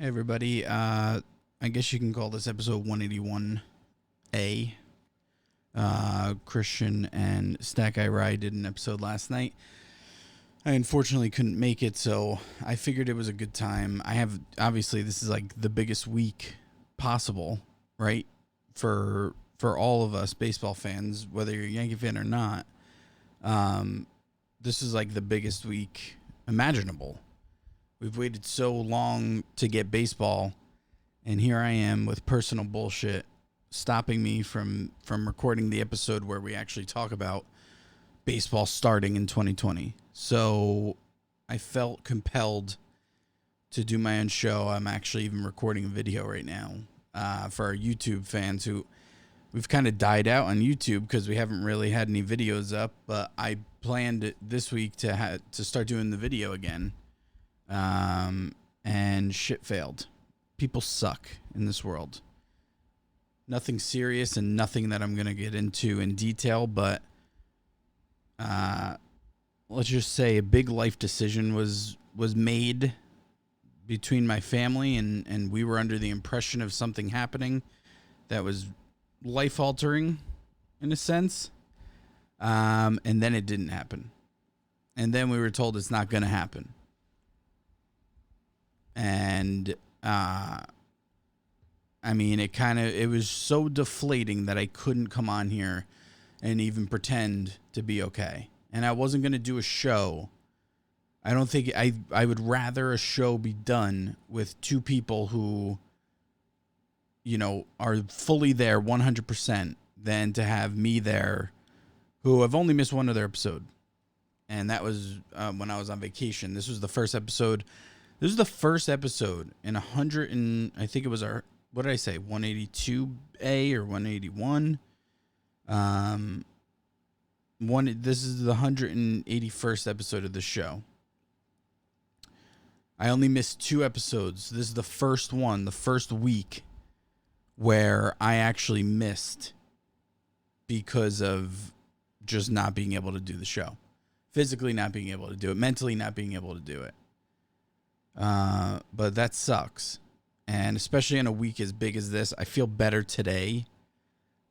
Hey everybody, I guess you can call this episode 181A. Christian and Stack Guy Rye did an episode last night. I unfortunately couldn't make it, so I figured it was a good time. Obviously this is like the biggest week possible, right? For all of us baseball fans, whether you're a Yankee fan or not. This is like the biggest week imaginable. We've waited so long to get baseball, and here I am with personal bullshit stopping me from recording the episode where we actually talk about baseball starting in 2020. So I felt compelled to do my own show. I'm actually even recording a video right now for our YouTube fans who we've kind of died out on YouTube because we haven't really had any videos up, but I planned this week to start doing the video again. And shit failed. People suck in this world. Nothing serious and nothing that I'm going to get into in detail, but let's just say a big life decision was made between my family, and we were under the impression of something happening that was life altering in a sense. And then it didn't happen. And then we were told it's not going to happen. And, I mean, it was so deflating that I couldn't come on here and even pretend to be okay. And I wasn't going to do a show. I don't think I would rather a show be done with two people who, you know, are fully there 100% than to have me there who I've only missed one other episode. And that was when I was on vacation. This was the first episode. This is the first episode in 100 and I think it was what did I say? 182A or 181. This is the 181st episode of the show. I only missed 2 episodes. This is the first one, the first week where I actually missed because of just not being able to do the show. Physically not being able to do it, mentally not being able to do it. But that sucks. And especially in a week as big as this, I feel better today.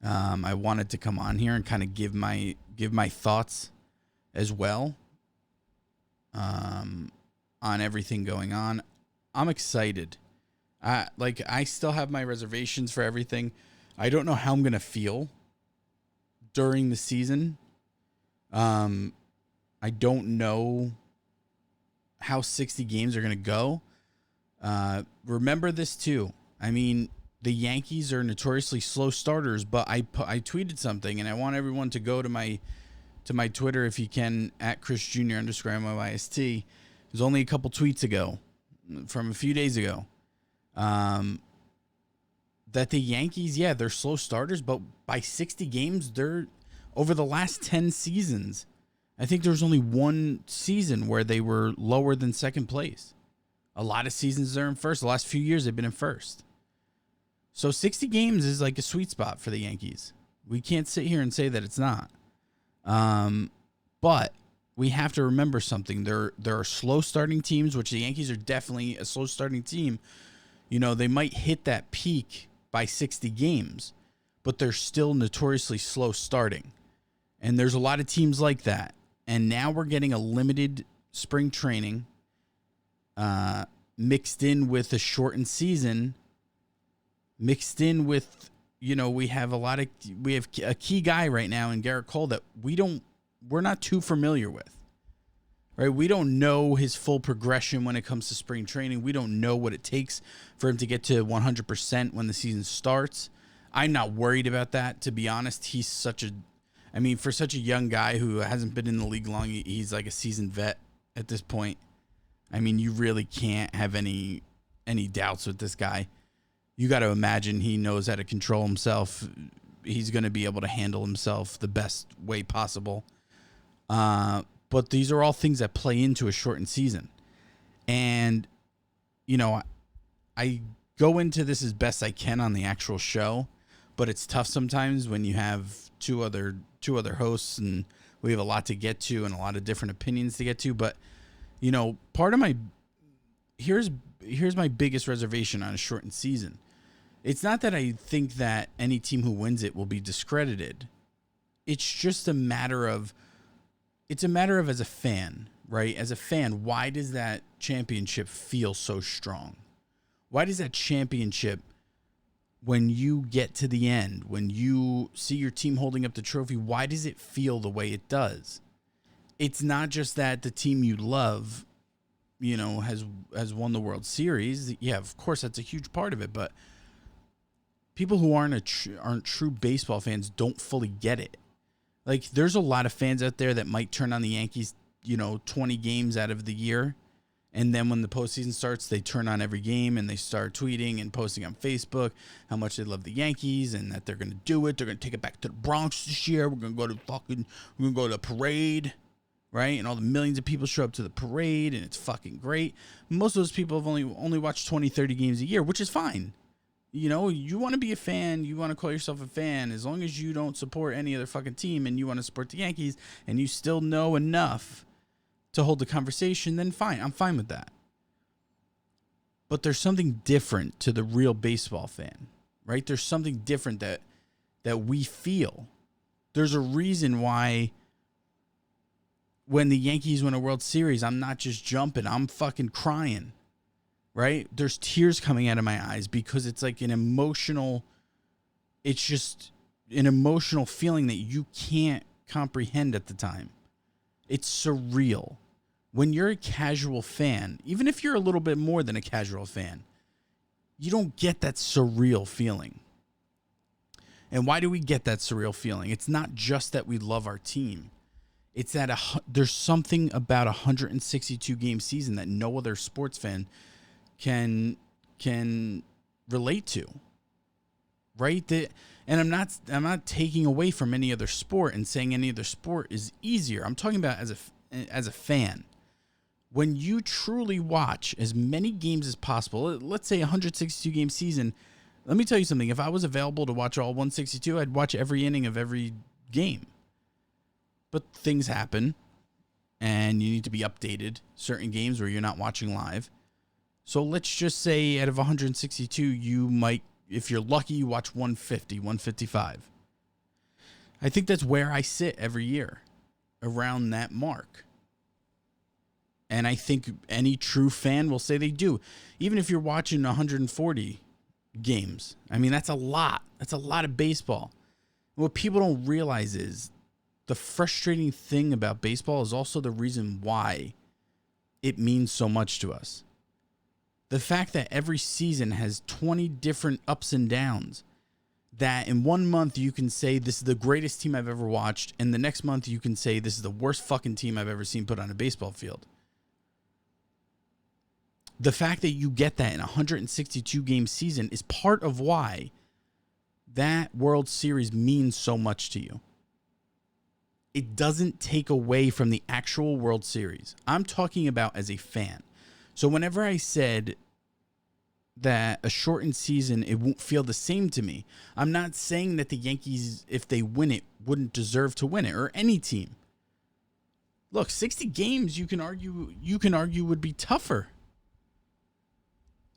I wanted to come on here and kind of give my thoughts as well, on everything going on. I'm excited. I still have my reservations for everything. I don't know how I'm going to feel during the season. I don't know how 60 games are going to go. Remember this too. I mean, the Yankees are notoriously slow starters, but I tweeted something, and I want everyone to go to my Twitter if you can, at Chris Jr. _ NYYST. It was only a couple tweets ago, from a few days ago, that the Yankees, yeah, they're slow starters, but by 60 games, they're over the last 10 seasons. I think there was only one season where they were lower than second place. A lot of seasons they're in first. The last few years they've been in first. So 60 games is like a sweet spot for the Yankees. We can't sit here and say that it's not. But we have to remember something. There are slow starting teams, which the Yankees are definitely a slow starting team. You know, they might hit that peak by 60 games, but they're still notoriously slow starting. And there's a lot of teams like that. And now we're getting a limited spring training mixed in with a shortened season, mixed in with, you know, we have a key guy right now in Garrett Cole that we're not too familiar with, right? We don't know his full progression when it comes to spring training. We don't know what it takes for him to get to 100% when the season starts. I'm not worried about that, to be honest. He's for such a young guy who hasn't been in the league long, he's like a seasoned vet at this point. I mean, you really can't have any doubts with this guy. You got to imagine he knows how to control himself. He's going to be able to handle himself the best way possible. But these are all things that play into a shortened season. And, you know, I go into this as best I can on the actual show, but it's tough sometimes when you have two other hosts and we have a lot to get to and a lot of different opinions to get to. But, you know, part of here's here's my biggest reservation on a shortened season. It's not that I think that any team who wins it will be discredited. It's just a matter of as a fan, right? As a fan, why does that championship feel so strong? Why does that championship, when you get to the end, when you see your team holding up the trophy, why does it feel the way it does? It's not just that the team you love, has won the World Series. Yeah, of course, that's a huge part of it, but people who aren't true baseball fans don't fully get it. Like, there's a lot of fans out there that might turn on the Yankees, 20 games out of the year. And then when the postseason starts, they turn on every game and they start tweeting and posting on Facebook how much they love the Yankees and that they're going to do it. They're going to take it back to the Bronx this year. We're going to go to the parade, right? And all the millions of people show up to the parade and it's fucking great. Most of those people have only watched 20, 30 games a year, which is fine. You want to be a fan, you want to call yourself a fan, as long as you don't support any other fucking team and you want to support the Yankees and you still know enough to hold the conversation, then fine. I'm fine with that. But there's something different to the real baseball fan, right? There's something different that we feel. There's a reason why when the Yankees win a World Series, I'm not just jumping, I'm fucking crying. Right? There's tears coming out of my eyes because it's like it's just an emotional feeling that you can't comprehend at the time. It's surreal. When you're a casual fan, even if you're a little bit more than a casual fan, you don't get that surreal feeling. And why do we get that surreal feeling? It's not just that we love our team. It's that there's something about a 162 game season that no other sports fan can relate to, right? And I'm not taking away from any other sport and saying any other sport is easier. I'm talking about as a fan. When you truly watch as many games as possible, let's say a 162 game season, let me tell you something. If I was available to watch all 162, I'd watch every inning of every game. But things happen, and you need to be updated. Certain games where you're not watching live. So let's just say out of 162, you might, if you're lucky, you watch 150, 155. I think that's where I sit every year, around that mark. And I think any true fan will say they do. Even if you're watching 140 games. I mean, that's a lot. That's a lot of baseball. What people don't realize is the frustrating thing about baseball is also the reason why it means so much to us. The fact that every season has 20 different ups and downs, that in one month you can say this is the greatest team I've ever watched, and the next month you can say this is the worst fucking team I've ever seen put on a baseball field. The fact that you get that in a 162 game season is part of why that World Series means so much to you. It doesn't take away from the actual World Series. I'm talking about as a fan. So whenever I said that a shortened season, it won't feel the same to me, I'm not saying that the Yankees, if they win it, wouldn't deserve to win it, or any team. Look, 60 games, you can argue would be tougher.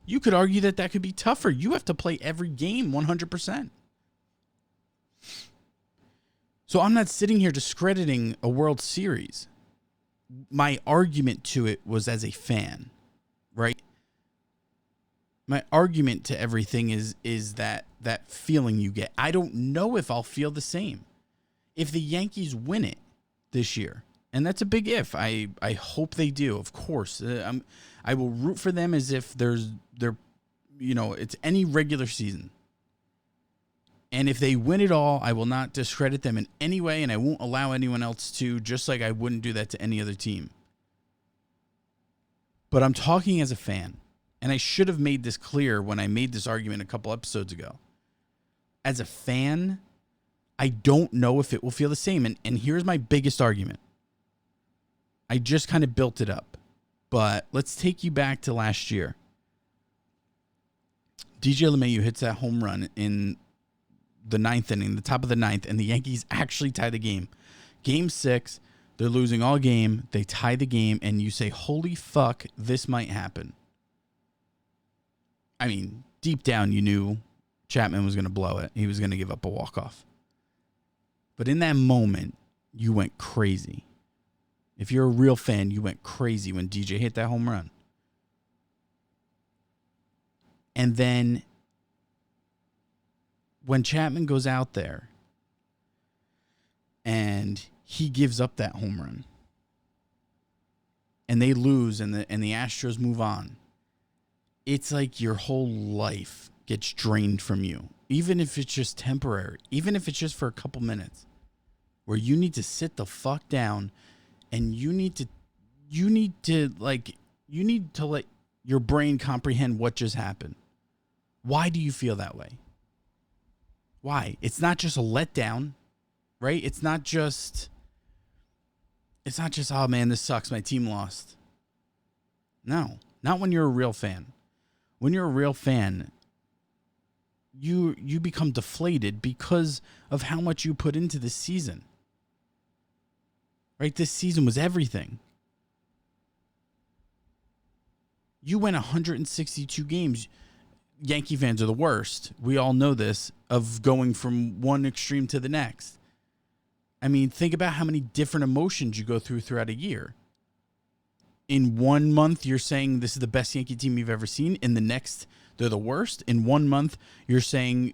You could argue that could be tougher. You have to play every game 100%. So I'm not sitting here discrediting a World Series. My argument to it was as a fan, right? My argument to everything is that feeling you get. I don't know if I'll feel the same if the Yankees win it this year. And that's a big if. I hope they do, of course. I will root for them as if it's any regular season. And if they win it all, I will not discredit them in any way, and I won't allow anyone else to, just like I wouldn't do that to any other team. But I'm talking as a fan, and I should have made this clear when I made this argument a couple episodes ago. As a fan, I don't know if it will feel the same. And here's my biggest argument. I just kind of built it up. But let's take you back to last year. DJ LeMahieu hits that home run in the ninth inning, the top of the ninth, and the Yankees actually tie the game. Game 6, they're losing all game. They tie the game, and you say, holy fuck, this might happen. I mean, deep down, you knew Chapman was going to blow it. He was going to give up a walk-off. But in that moment, you went crazy. If you're a real fan, you went crazy when DJ hit that home run. And then when Chapman goes out there and he gives up that home run and they lose and the Astros move on, it's like your whole life gets drained from you, even if it's just temporary, even if it's just for a couple minutes, where you need to sit the fuck down and you need to let your brain comprehend what just happened. Why do you feel that way? Why? It's not just a letdown, right? It's not just, oh man, this sucks, my team lost. No, not when you're a real fan. When you're a real fan, you become deflated because of how much you put into this season. Right? This season was everything. You went 162 games. Yankee fans are the worst. We all know this, of going from one extreme to the next. I mean, think about how many different emotions you go through throughout a year. In 1 month, you're saying this is the best Yankee team you've ever seen. In the next, they're the worst. In 1 month, you're saying,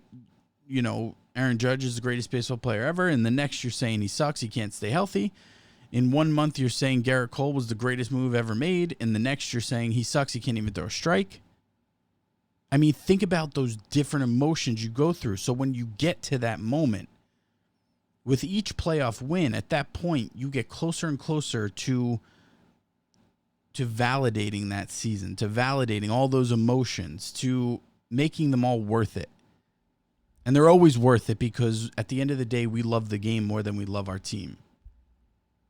Aaron Judge is the greatest baseball player ever. In the next, you're saying he sucks, he can't stay healthy. In 1 month, you're saying Garrett Cole was the greatest move ever made. In the next, you're saying he sucks, he can't even throw a strike. I mean, think about those different emotions you go through. So when you get to that moment, with each playoff win, at that point, you get closer and closer to validating that season, to validating all those emotions, to making them all worth it. And they're always worth it because at the end of the day, we love the game more than we love our team.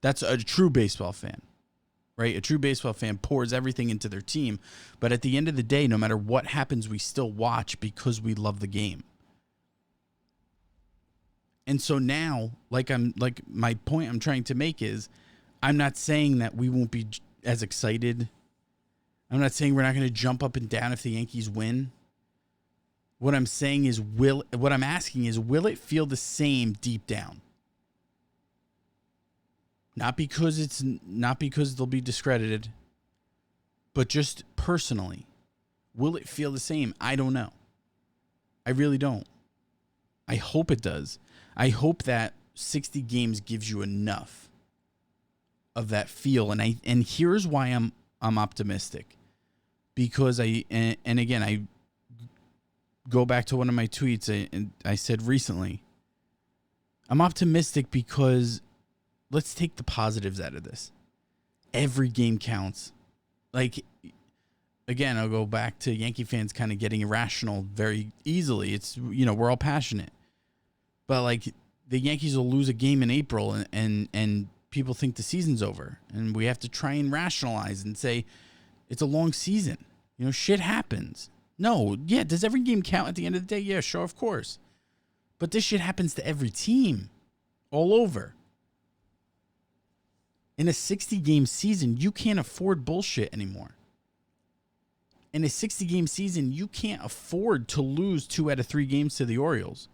That's a true baseball fan. Right? A true baseball fan pours everything into their team. But at the end of the day, no matter what happens, we still watch because we love the game. And so now, my point I'm trying to make is, I'm not saying that we won't be as excited. I'm not saying we're not going to jump up and down if the Yankees win. What I'm saying is, will it feel the same deep down? Not because they'll be discredited, but just personally. Will it feel the same? I don't know. I really don't. I hope it does. I hope that 60 games gives you enough of that feel. And here's why I'm optimistic. Because I go back to one of my tweets I said recently. I'm optimistic because let's take the positives out of this. Every game counts. Again, I'll go back to Yankee fans kind of getting irrational very easily. It's, we're all passionate. But, the Yankees will lose a game in April and people think the season's over. And we have to try and rationalize and say, it's a long season. Shit happens. No, yeah, does every game count at the end of the day? Yeah, sure, of course. But this shit happens to every team. All over. In a 60-game season, you can't afford bullshit anymore. In a 60-game season, you can't afford to lose 2 out of 3 games to the Orioles.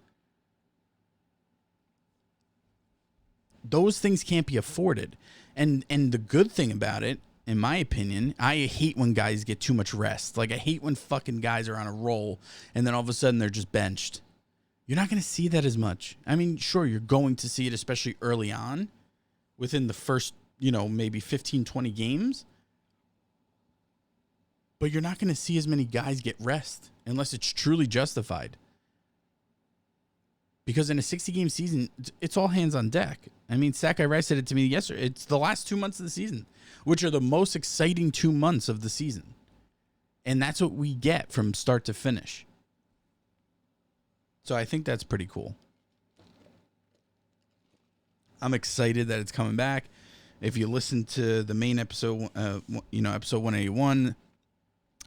Those things can't be afforded. And the good thing about it, in my opinion, I hate when guys get too much rest. I hate when fucking guys are on a roll and then all of a sudden they're just benched. You're not going to see that as much. I mean, sure, you're going to see it, especially early on, within the first, maybe 15, 20 games. But you're not going to see as many guys get rest unless it's truly justified. Because in a 60-game season, it's all hands on deck. I mean, Sakai Rice said it to me yesterday. It's the last 2 months of the season, which are the most exciting 2 months of the season. And that's what we get from start to finish. So I think that's pretty cool. I'm excited that it's coming back. If you listen to the main episode, episode 181,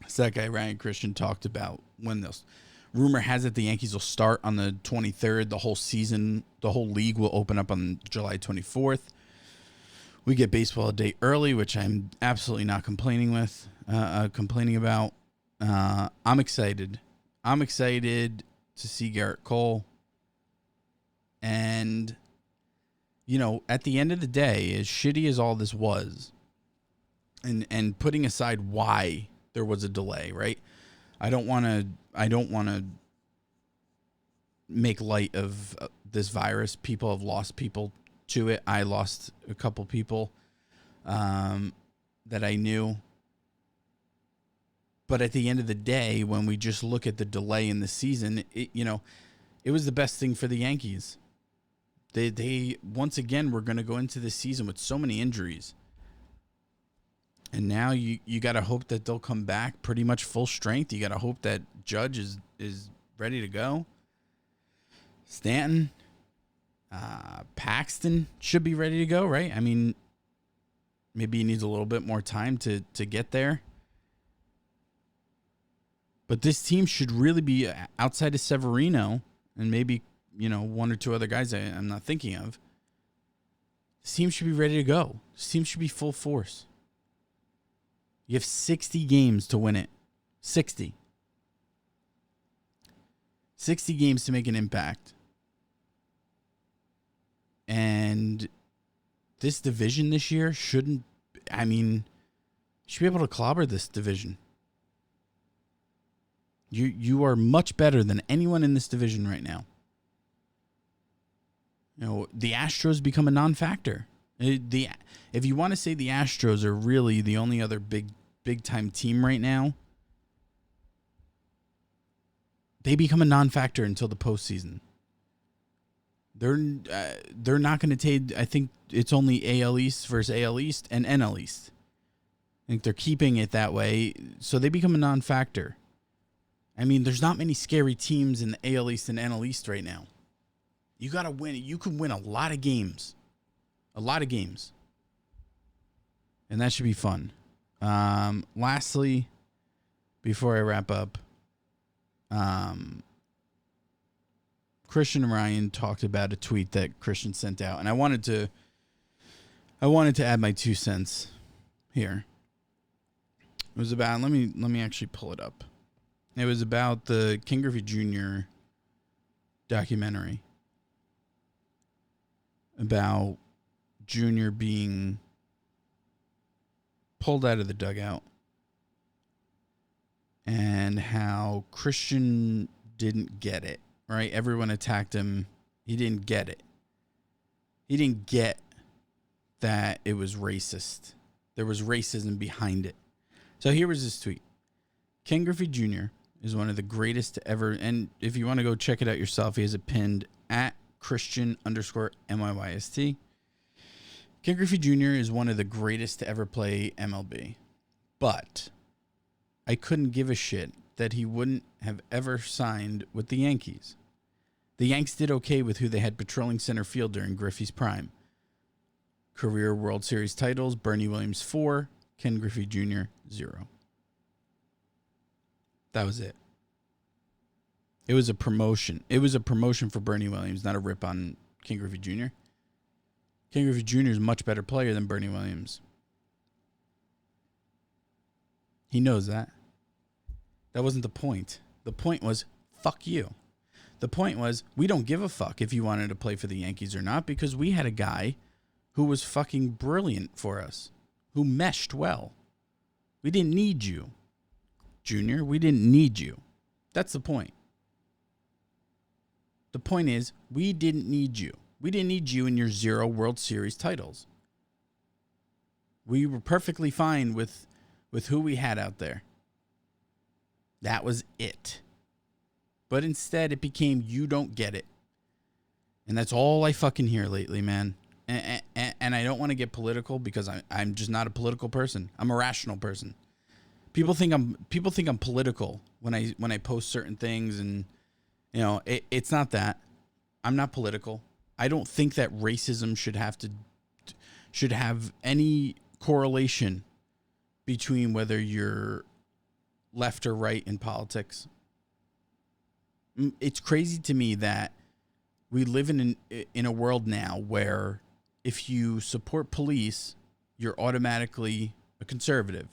Sakai, Ryan, Christian talked about when they'll. Rumor has it the Yankees will start on the 23rd. The whole season, the whole league will open up on July 24th. We get baseball a day early, which I'm absolutely not complaining about. I'm I'm excited. I'm excited to see Garrett Cole. And, you know, at the end of the day, as shitty as all this was, and putting aside why there was a delay, right? I don't want to make light of this virus. People have lost people to it. I lost a couple people that I knew. But at the end of the day, when we just look at the delay in the season, it was the best thing for the Yankees. They once again were going to go into this season with so many injuries. And now you got to hope that they'll come back pretty much full strength. You got to hope that Judge is ready to go. Stanton, Paxton should be ready to go, right? I mean, maybe he needs a little bit more time to get there. But this team should really be, outside of Severino and maybe, one or two other guys I'm not thinking of. This team should be ready to go. This team should be full force. You have 60 games to win it. 60. 60 games to make an impact. And this division this year should be able to clobber this division. You are much better than anyone in this division right now. The Astros become a non-factor. If you want to say the Astros are really the only other big time team right now, they become a non-factor until the postseason. They're not going to take. I think it's only AL East versus AL East and NL East. I think they're keeping it that way, so they become a non-factor. I mean, there's not many scary teams in the AL East and NL East right now. You got to win. You can win a lot of games. A lot of games. And that should be fun. Lastly, before I wrap up, Christian Ryan talked about a tweet that Christian sent out, and I wanted to add my 2 cents here. It was about, let me actually pull it up. It was about the Ken Griffey Jr. documentary about Jr. being pulled out of the dugout and how Christian didn't get it, right? Everyone attacked him. He didn't get it. He didn't get that it was racist. There was racism behind it. So here was his tweet. Ken Griffey Jr. is one of the greatest to ever, and if you want to go check it out yourself, he has it pinned at Christian_NYYST. Ken Griffey Jr. is one of the greatest to ever play MLB. But I couldn't give a shit that he wouldn't have ever signed with the Yankees. The Yanks did okay with who they had patrolling center field during Griffey's prime. Career World Series titles, Bernie Williams 4, Ken Griffey Jr. 0. That was it. It was a promotion. It was a promotion for Bernie Williams, not a rip on Ken Griffey Jr. Ken Griffey Jr. is a much better player than Bernie Williams. He knows that. That wasn't the point. The point was, fuck you. The point was, we don't give a fuck if you wanted to play for the Yankees or not, because we had a guy who was fucking brilliant for us, who meshed well. We didn't need you, Junior. We didn't need you. That's the point. The point is, we didn't need you. We didn't need you in your 0 World Series titles. We were perfectly fine with who we had out there. That was it. But instead, it became, you don't get it. And that's all I fucking hear lately, man. And I don't want to get political because I'm just not a political person. I'm a rational person. People think I'm political when I post certain things, and it's not that. I'm not political. I don't think that racism should have any correlation between whether you're left or right in politics. It's crazy to me that we live in a world now where if you support police, you're automatically a conservative.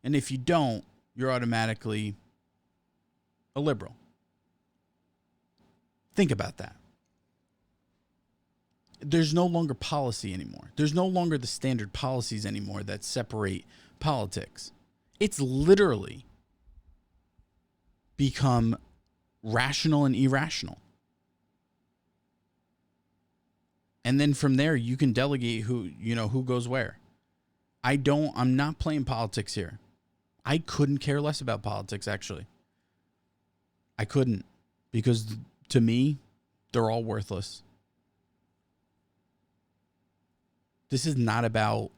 And if you don't, you're automatically a liberal. Think about that. There's no longer policy anymore. There's no longer the standard policies anymore that separate politics. It's literally become rational and irrational. And then from there, you can delegate who goes where. I'm not playing politics here. I couldn't care less about politics, actually. I couldn't, because to me, they're all worthless. This is not about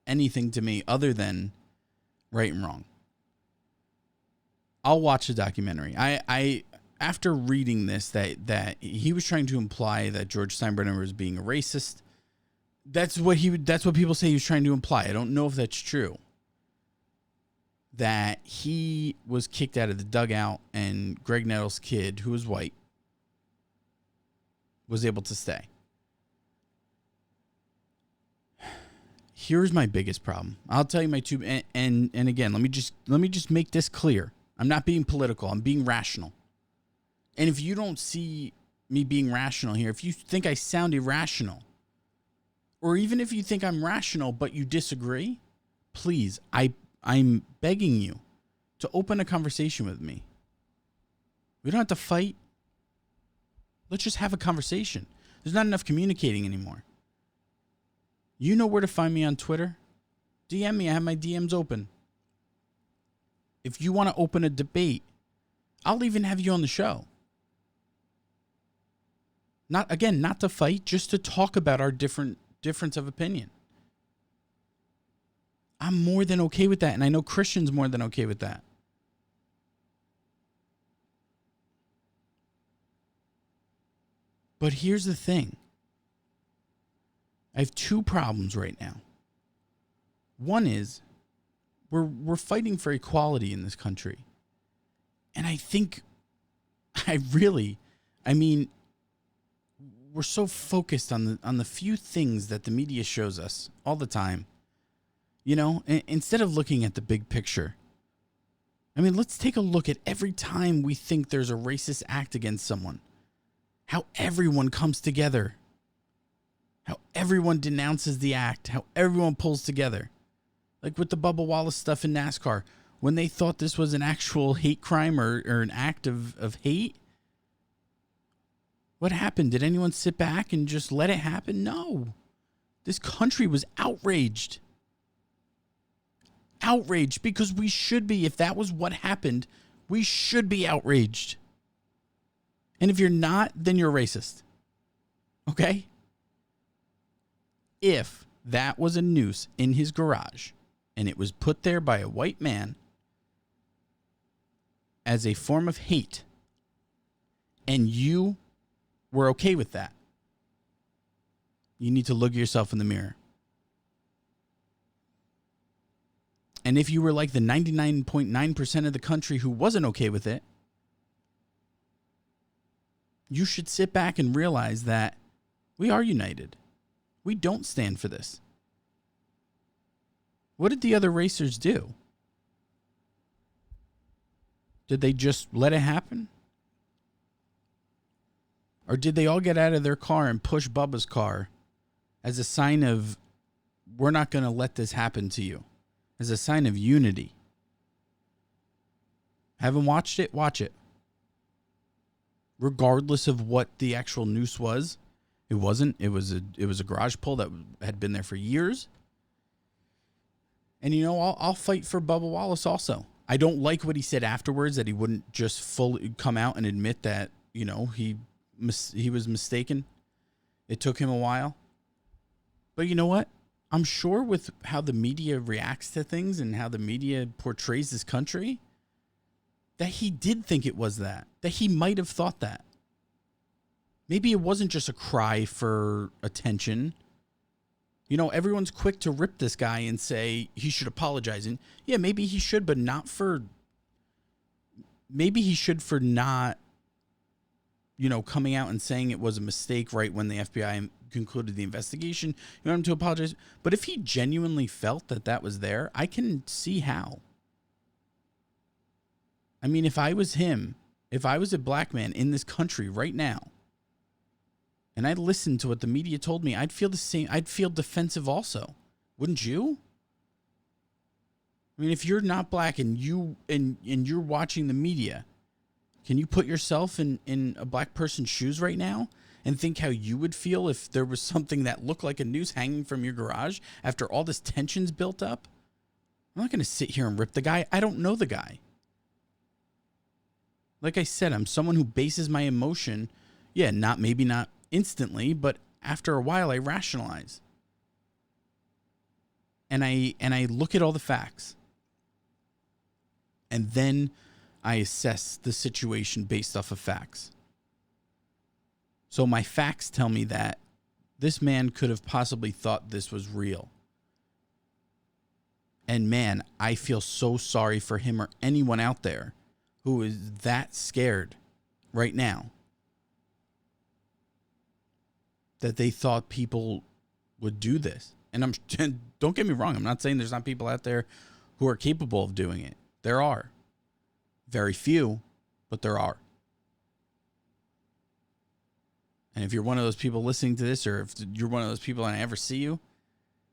anything to me other than right and wrong. I'll watch the documentary. I after reading this, that he was trying to imply that George Steinbrenner was being a racist. That's what people say he was trying to imply. I don't know if that's true. That he was kicked out of the dugout and Greg Nettles' kid, who was white, was able to stay. Here's my biggest problem. I'll tell you my two, and again, let me just make this clear. I'm not being political. I'm being rational. And if you don't see me being rational here, if you think I sound irrational, or even if you think I'm rational but you disagree, please, I'm begging you to open a conversation with me. We don't have to fight. Let's just have a conversation. There's not enough communicating anymore. You know where to find me on Twitter. DM me. I have my DMs open. If you want to open a debate, I'll even have you on the show. Not to fight, just to talk about our difference of opinion. I'm more than okay with that, and I know Christian's more than okay with that. But here's the thing. I have two problems right now. One is we're fighting for equality in this country. And I think we're so focused on the few things that the media shows us all the time. You know, instead of looking at the big picture. I mean, let's take a look at every time we think there's a racist act against someone. How everyone comes together. How everyone denounces the act. How everyone pulls together. Like with the Bubba Wallace stuff in NASCAR. When they thought this was an actual hate crime or an act of hate. What happened? Did anyone sit back and just let it happen? No. This country was outraged. Outraged, because we should be. If that was what happened, we should be outraged. And if you're not, then you're racist. Okay? If that was a noose in his garage and it was put there by a white man as a form of hate, and you were okay with that, you need to look yourself in the mirror. And if you were like the 99.9% of the country who wasn't okay with it, you should sit back and realize that we are united. We don't stand for this. What did the other racers do? Did they just let it happen? Or did they all get out of their car and push Bubba's car as a sign of, we're not going to let this happen to you? As a sign of unity. Haven't watched it? Watch it. Regardless of what the actual noose was, it wasn't. It was a garage pole that had been there for years. And I'll fight for Bubba Wallace also. I don't like what he said afterwards, that he wouldn't just fully come out and admit that he was mistaken. It took him a while. But you know what? I'm sure with how the media reacts to things and how the media portrays this country, that he did think it was that he might have thought that. Maybe it wasn't just a cry for attention. Everyone's quick to rip this guy and say he should apologize. And yeah, maybe he should, but not for, maybe he should for not, coming out and saying it was a mistake right when the FBI concluded the investigation. You want him to apologize. But if he genuinely felt that was there, I can see how. I mean, if I was him, if I was a black man in this country right now, and I listened to what the media told me, I'd feel the same. I'd feel defensive also. Wouldn't you? I mean, if you're not black and you're watching the media, can you put yourself in a black person's shoes right now and think how you would feel if there was something that looked like a noose hanging from your garage after all this tension's built up? I'm not going to sit here and rip the guy. I don't know the guy. Like I said, I'm someone who bases my emotion, maybe not instantly, but after a while I rationalize. And I look at all the facts. And then I assess the situation based off of facts. So my facts tell me that this man could have possibly thought this was real. And man, I feel so sorry for him or anyone out there who is that scared right now that they thought people would do this. And don't get me wrong, I'm not saying there's not people out there who are capable of doing it. There are. Very few, but there are. And if you're one of those people listening to this, or if you're one of those people and I ever see you,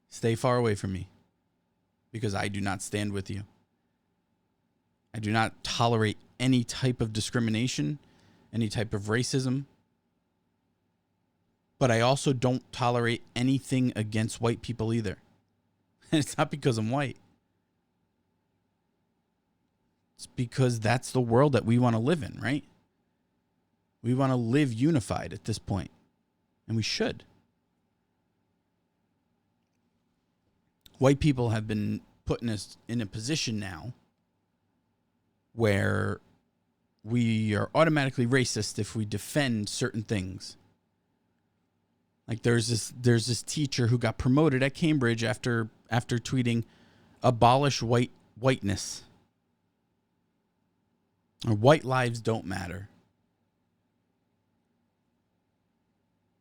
stay far away from me. Because I do not stand with you. I do not tolerate any type of discrimination, any type of racism. But I also don't tolerate anything against white people either. And it's not because I'm white. It's because that's the world that we want to live in, right? We want to live unified at this point. And we should. White people have been put in a position now where we are automatically racist if we defend certain things. Like there's this teacher who got promoted at Cambridge after tweeting, "Abolish whiteness." Or white lives don't matter.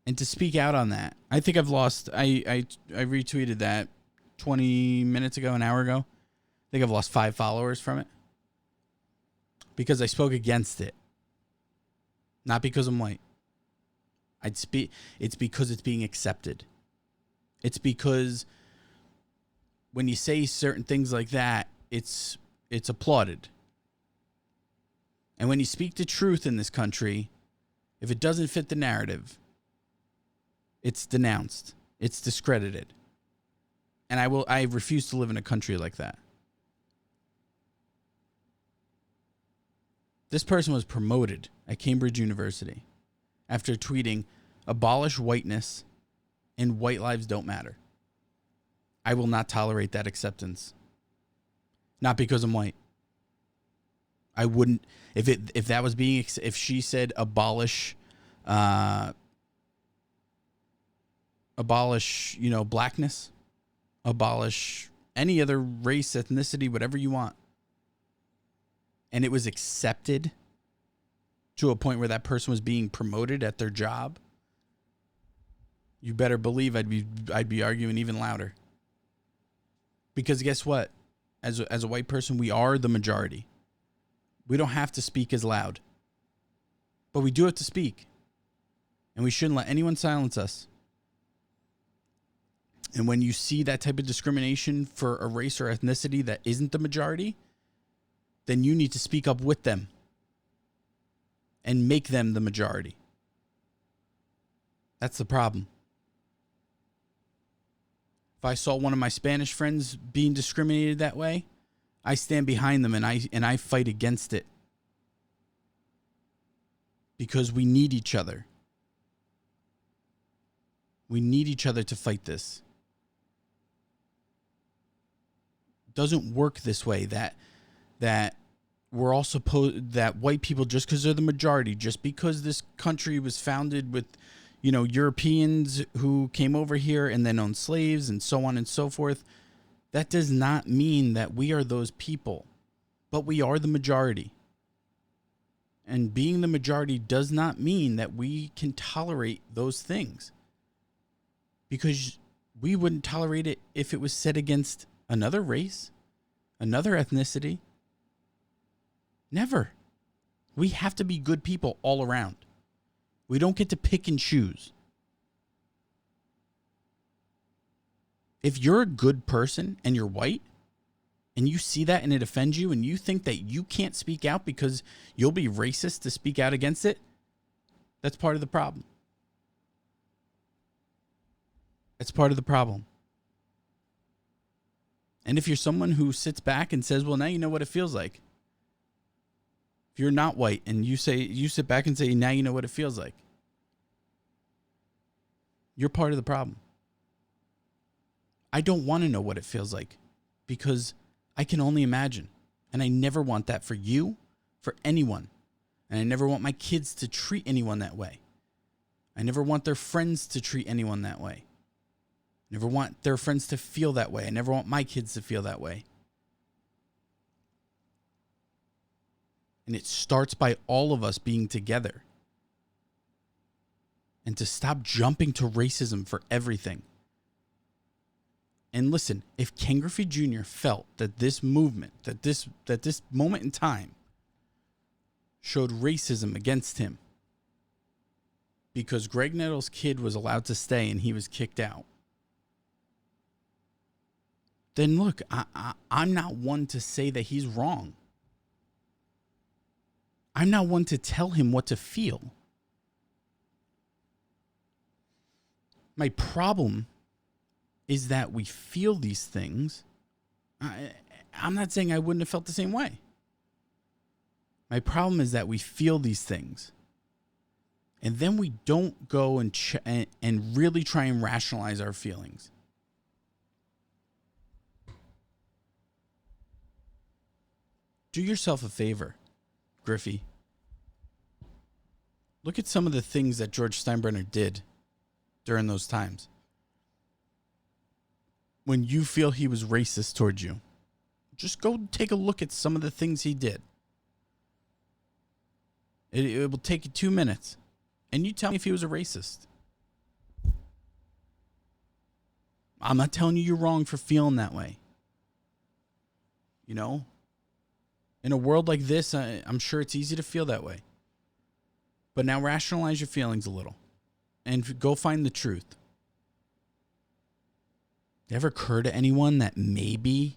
And to speak out on that, I think I've lost. I retweeted that 20 minutes ago, an hour ago. I think I've lost 5 followers from it because I spoke against it. Not because I'm white. It's because it's being accepted. It's because when you say certain things like that, it's applauded. And when you speak the truth in this country, if it doesn't fit the narrative, it's denounced. It's discredited. And I refuse to live in a country like that. This person was promoted at Cambridge University after tweeting, "Abolish whiteness and white lives don't matter." I will not tolerate that acceptance. Not because I'm white. I wouldn't, if that was being, if she said abolish, blackness, abolish any other race, ethnicity, whatever you want, and it was accepted to a point where that person was being promoted at their job, you better believe I'd be arguing even louder. Because guess what? As a white person, we are the majority. We don't have to speak as loud. But we do have to speak. And we shouldn't let anyone silence us. And when you see that type of discrimination for a race or ethnicity that isn't the majority, then you need to speak up with them and make them the majority. That's the problem. If I saw one of my Spanish friends being discriminated that way, I stand behind them and I fight against it. Because we need each other. We need each other to fight this. It doesn't work this way that we're all supposed, that white people, just because they're the majority, just because this country was founded with, Europeans who came over here and then owned slaves and so on and so forth, that does not mean that we are those people, but we are the majority. And being the majority does not mean that we can tolerate those things, because we wouldn't tolerate it if it was said against another race, another ethnicity. Never. We have to be good people all around. We don't get to pick and choose. If you're a good person and you're white and you see that and it offends you and you think that you can't speak out because you'll be racist to speak out against it, that's part of the problem. That's part of the problem. And if you're someone who sits back and says, well, now you know what it feels like. If you're not white and you sit back and say, now you know what it feels like, you're part of the problem. I don't want to know what it feels like because I can only imagine. And I never want that for you, for anyone. And I never want my kids to treat anyone that way. I never want their friends to treat anyone that way. I never want their friends to feel that way. I never want my kids to feel that way. And it starts by all of us being together. And to stop jumping to racism for everything. And listen, if Ken Griffey Jr. felt that this movement, that this moment in time showed racism against him because Greg Nettles' kid was allowed to stay and he was kicked out, then look, I'm not one to say that he's wrong. I'm not one to tell him what to feel. My problem is that we feel these things. I'm not saying I wouldn't have felt the same way. My problem is that we feel these things. And then we don't go and really try and rationalize our feelings. Do yourself a favor, Griffey. Look at some of the things that George Steinbrenner did during those times. When you feel he was racist towards you, just go take a look at some of the things he did. It will take you 2 minutes. And you tell me if he was a racist. I'm not telling you you're wrong for feeling that way. You know? In a world like this, I'm sure it's easy to feel that way. But now rationalize your feelings a little. And go find the truth. Ever occur to anyone that maybe,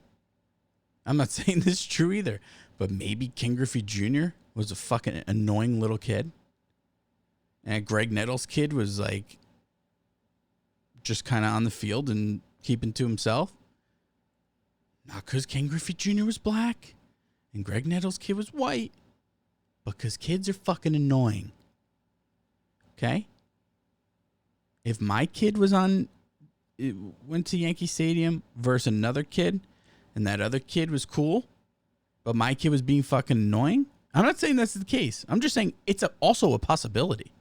I'm not saying this is true either, but maybe Ken Griffey Jr. was a fucking annoying little kid? And Greg Nettles' kid was like just kind of on the field and keeping to himself? Not because Ken Griffey Jr. was black and Greg Nettles' kid was white, but because kids are fucking annoying. Okay? If my kid went to Yankee Stadium versus another kid, and that other kid was cool, but my kid was being fucking annoying, I'm not saying that's the case. I'm just saying it's also a possibility.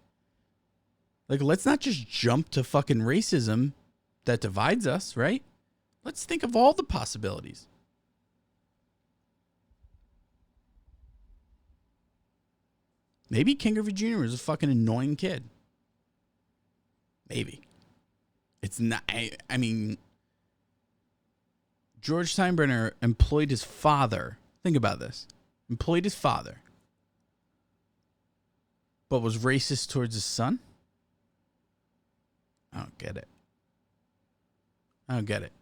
Like, let's not just jump to fucking racism that divides us, right? Let's think of all the possibilities. Maybe Ken Griffey Jr. was a fucking annoying kid. Maybe. It's not, I mean, George Steinbrenner employed his father. Think about this. Employed his father. But was racist towards his son? I don't get it. I don't get it.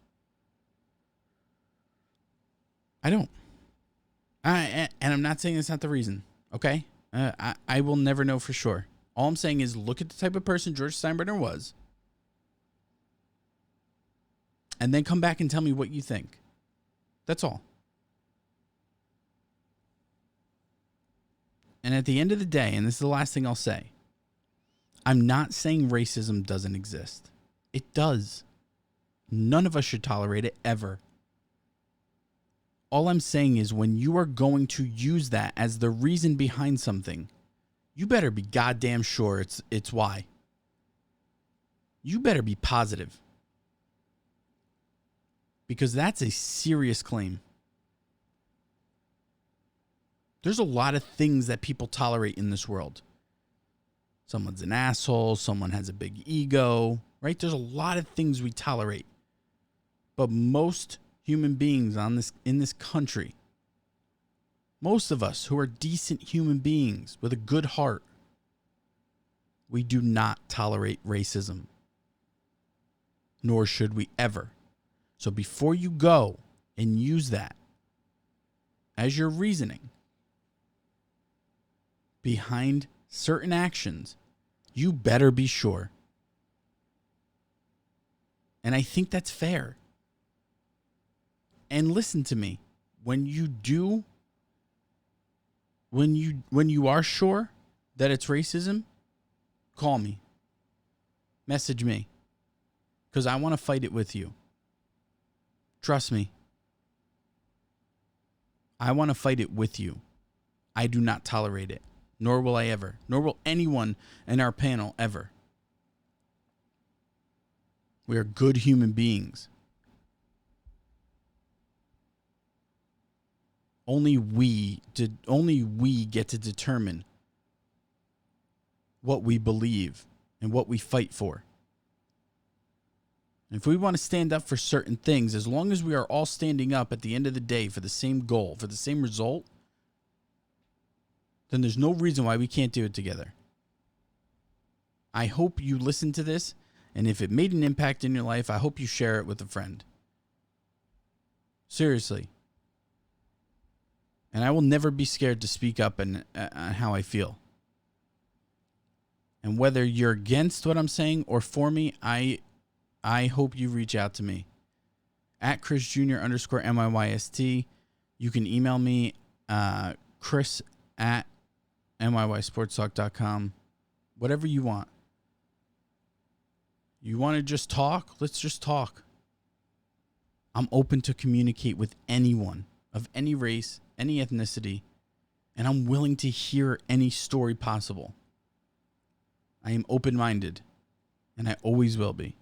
I don't. And I'm not saying that's not the reason, okay? I will never know for sure. All I'm saying is look at the type of person George Steinbrenner was, and then come back and tell me what you think. That's all. And at the end of the day, and this is the last thing I'll say, I'm not saying racism doesn't exist. It does. None of us should tolerate it ever. All I'm saying is when you are going to use that as the reason behind something, you better be goddamn sure it's why. You better be positive. Because that's a serious claim. There's a lot of things that people tolerate in this world. Someone's an asshole, someone has a big ego, right? There's a lot of things we tolerate. But most human beings in this country most of us who are decent human beings with a good heart, we do not tolerate racism. Nor should we ever. So before you go and use that as your reasoning behind certain actions, you better be sure. And I think that's fair. And listen to me. When you are sure that it's racism, call me. Message me. Because I want to fight it with you. Trust me. I want to fight it with you. I do not tolerate it. Nor will I ever. Nor will anyone in our panel ever. We are good human beings. Only we get to determine what we believe and what we fight for. And if we want to stand up for certain things, as long as we are all standing up at the end of the day for the same goal, for the same result, then there's no reason why we can't do it together. I hope you listen to this, and if it made an impact in your life, I hope you share it with a friend. Seriously. And I will never be scared to speak up on how I feel. And whether you're against what I'm saying or for me, I hope you reach out to me. At Chris Jr. _ NYYST. You can email me, Chris at NYYSportstalk.com. Whatever you want. You want to just talk? Let's just talk. I'm open to communicate with anyone of any race, any ethnicity, and I'm willing to hear any story possible. I am open-minded, and I always will be.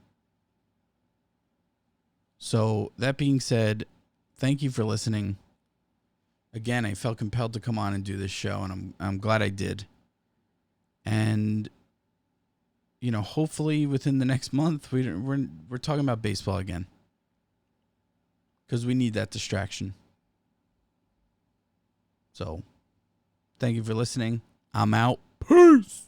So, that being said, thank you for listening. Again, I felt compelled to come on and do this show, and I'm glad I did. And, you know, hopefully within the next month, we're talking about baseball again. Because we need that distraction. So, thank you for listening. I'm out. Peace.